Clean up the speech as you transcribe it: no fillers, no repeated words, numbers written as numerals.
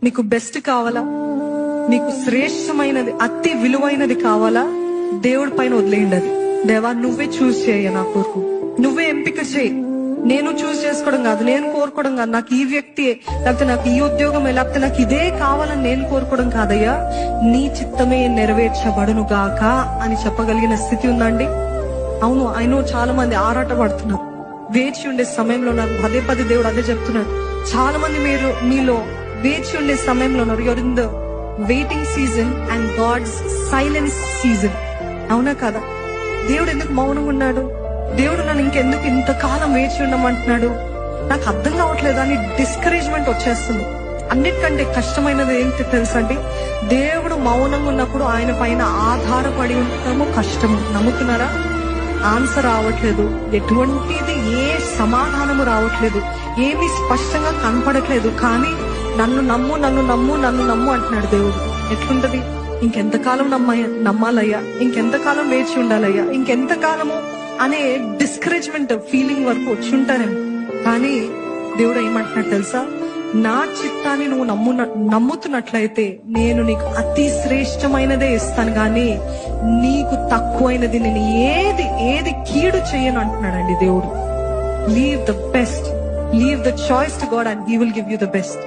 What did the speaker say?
నీకు బెస్ట్ కావాలా, నీకు శ్రేష్టమైనది అతి విలువైనది కావాలా, దేవుడి పైన వదిలేయండి. అది దేవా నువ్వే చూస్ చేయ, నా కొరకు నువ్వే ఎంపిక చేయి. నేను చూస్ చేసుకోవడం కాదు, నేను కోరుకోవడం కాదు, నాకు ఈ వ్యక్తి లేకపోతే నాకు ఈ ఉద్యోగం లేకపోతే నాకు ఇదే కావాలని నేను కోరుకోవడం కాదయ్యా, నీ చిత్తమే నెరవేర్చబడును గాక అని చెప్పగలిగిన స్థితి ఉందండి. అవును, ఆయన చాలా మంది ఆరాట పడుతున్నారు, వేచి ఉండే సమయంలో ఉన్నారు. పదే దేవుడు అదే చెప్తున్నాడు. చాలా మంది మీలో వేచి ఉండే సమయంలో ఉన్నారు. You're in the waiting season and God's silence season. అవునా కదా? దేవుడు ఎందుకు మౌనంగా ఉన్నాడు? దేవుడు నన్ను ఇంకెందుకు ఇంతకాలం వేచి ఉండమంటున్నాడు? నాకు అర్థం కావట్లేదు అని డిస్కరేజ్మెంట్ వచ్చేస్తుంది. అన్నిటికంటే కష్టమైనది ఏంటి తెలుసా అండి? దేవుడు మౌనంగా ఉన్నప్పుడు ఆయన పైన ఆధారపడి ఉండటము కష్టము. నమ్ముతున్నారా? ఆన్సర్ రావట్లేదు, ఎటువంటిది ఏ సమాధానము రావట్లేదు, ఏమీ స్పష్టంగా కనపడట్లేదు. కానీ నన్ను నమ్ము, నన్ను నమ్ము, నన్ను నమ్ము అంటున్నాడు దేవుడు. ఎట్లుంటది? ఇంకెంతకాలం నమ్మాలయ్యా, ఇంకెంతకాలం వేచి ఉండాలయ్యా, ఇంకెంతకాలము అనే డిస్కరేజ్మెంట్ ఫీలింగ్ వరకు వచ్చి ఉంటారేమో. కానీ దేవుడు ఏమంటున్నాడు తెలుసా? నా చిత్తాన్ని నువ్వు నమ్ముతున్నట్లయితే నేను నీకు అతి శ్రేష్టమైనదే ఇస్తాను, కానీ నీకు తక్కువైనది నేను ఏది కీడు చేయను అంటున్నాడండి దేవుడు. Leave the best, leave the choice to God and he will give you the best.